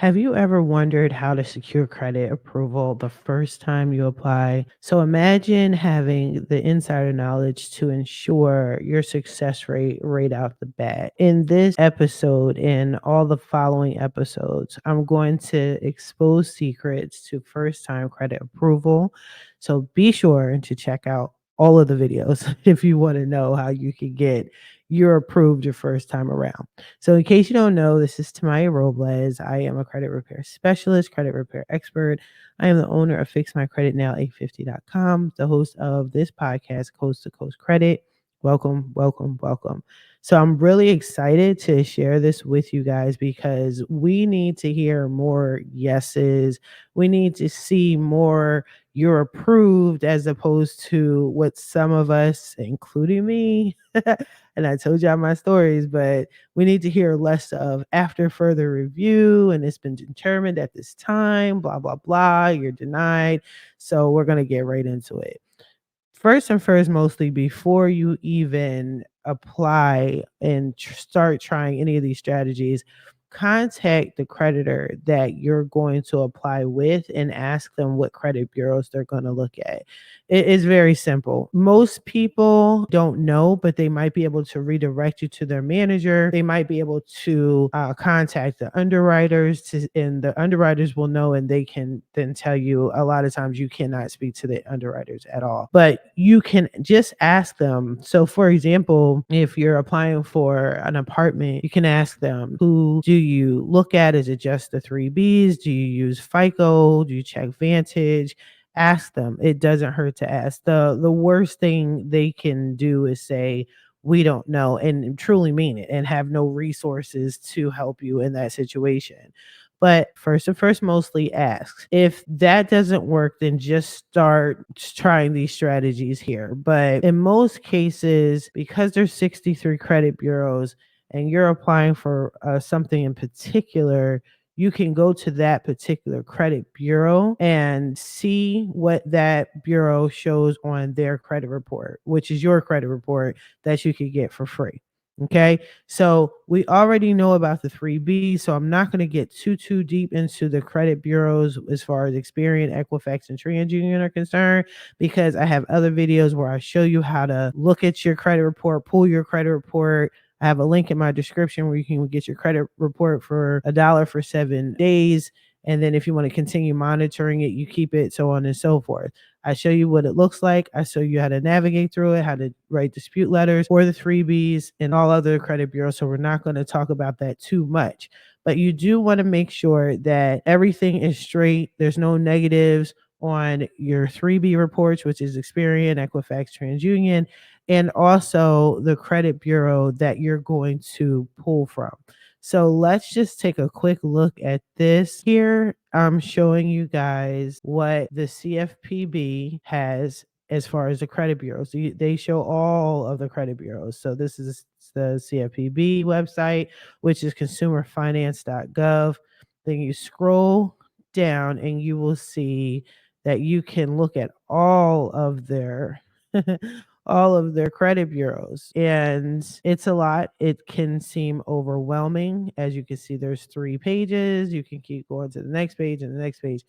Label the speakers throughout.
Speaker 1: Have you ever wondered how to secure credit approval the first time you apply? So imagine having the insider knowledge to ensure your success rate right out the bat. In this episode and all the following episodes, I'm going to expose secrets to first time credit approval. So be sure to check out all of the videos if you want to know how you can get you're approved your first time around. So, in case you don't know, this is Tamiya Robles. I am a credit repair specialist, credit repair expert. I am the owner of FixMyCreditNow850.com, the host of this podcast, Coast to Coast Credit. Welcome, welcome, welcome. So, I'm really excited to share this with you guys because we need to hear more yeses. We need to see more you're approved as opposed to what some of us, including me, and I told y'all my stories, but we need to hear less of after further review and it's been determined at this time, blah, blah, blah, you're denied. So we're going to get right into it. First and first, mostly before you even apply and start trying any of these strategies, contact the creditor that you're going to apply with and ask them what credit bureaus they're going to look at. It is very simple. Most people don't know, but they might be able to redirect you to their manager. They might be able to contact the underwriters, and the underwriters will know, and they can then tell you. A lot of times you cannot speak to the underwriters at all, but you can just ask them. So, for example, if you're applying for an apartment, you can ask them, who do you look at? Is it just the 3Bs? Do you use FICO? Do you check Vantage? Ask them. It doesn't hurt to ask. The worst thing they can do is say, we don't know, and truly mean it and have no resources to help you in that situation. But first and first, mostly ask. If that doesn't work, then just start trying these strategies here. But in most cases, because there's 63 credit bureaus and you're applying for something in particular, you can go to that particular credit bureau and see what that bureau shows on their credit report, which is your credit report that you could get for free. Okay. So we already know about the 3B. So I'm not going to get too deep into the credit bureaus as far as Experian, Equifax, and TransUnion are concerned, because I have other videos where I show you how to look at your credit report, pull your credit report. I have a link in my description where you can get your credit report for $1 for 7 days. And then if you want to continue monitoring it, you keep it, so on and so forth. I show you what it looks like. I show you how to navigate through it, how to write dispute letters for the 3Bs and all other credit bureaus. So we're not going to talk about that too much. But you do want to make sure that everything is straight. There's no negatives on your 3B reports, which is Experian, Equifax, TransUnion, and also the credit bureau that you're going to pull from. So let's just take a quick look at this. Here, I'm showing you guys what the CFPB has as far as the credit bureaus. They show all of the credit bureaus. So this is the CFPB website, which is consumerfinance.gov. Then you scroll down and you will see that you can look at all of their all of their credit bureaus, and it's a lot. It can seem overwhelming. As you can see, there's 3 pages. You can keep going to the next page and the next page.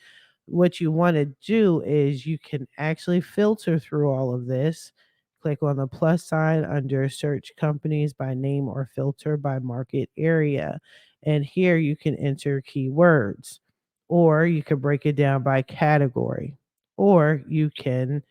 Speaker 1: What you want to do is you can actually filter through all of this. Click on the plus sign under search companies by name or filter by market area, and here you can enter keywords, or you can break it down by category, or you can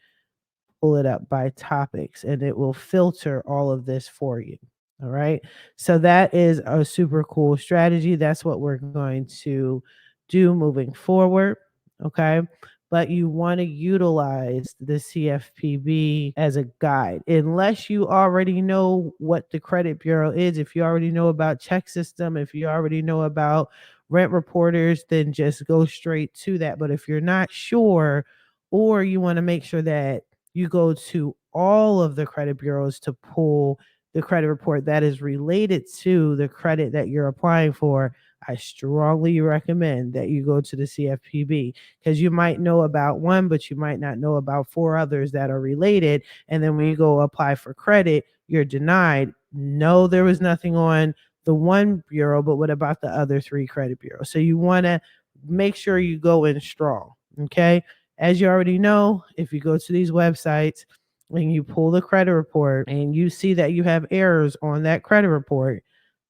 Speaker 1: pull it up by topics and it will filter all of this for you. All right. So that is a super cool strategy. That's what we're going to do moving forward. Okay. But you want to utilize the CFPB as a guide, unless you already know what the credit bureau is. If you already know about check system, if you already know about rent reporters, then just go straight to that. But if you're not sure, or you want to make sure that you go to all of the credit bureaus to pull the credit report that is related to the credit that you're applying for, I strongly recommend that you go to the CFPB, because you might know about one, but you might not know about 4 others that are related. And then when you go apply for credit, you're denied. No, there was nothing on the one bureau, but what about the other three credit bureaus? So you want to make sure you go in strong. Okay. As you already know, if you go to these websites and you pull the credit report and you see that you have errors on that credit report,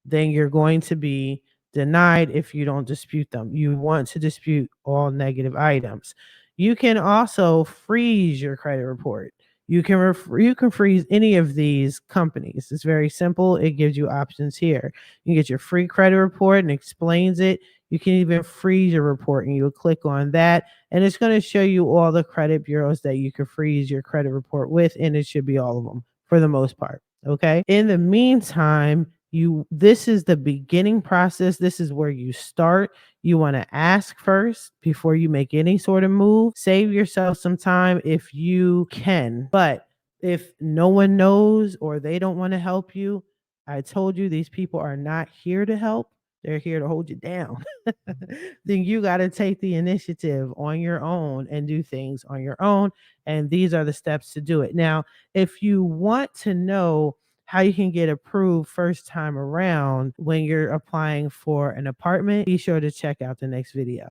Speaker 1: then you're going to be denied if you don't dispute them. You want to dispute all negative items. You can also freeze your credit report. You can freeze any of these companies. It's very simple. It gives you options here. You get your free credit report and explains it. You can even freeze your report and you'll click on that and it's going to show you all the credit bureaus that you can freeze your credit report with, and it should be all of them for the most part. Okay. In the meantime, this is the beginning process. This is where you start. You want to ask first before you make any sort of move. Save yourself some time if you can. But if no one knows or they don't want to help you, I told you these people are not here to help. They're here to hold you down. Then you got to take the initiative on your own and do things on your own. And these are the steps to do it. Now, if you want to know how you can get approved first time around when you're applying for an apartment, be sure to check out the next video.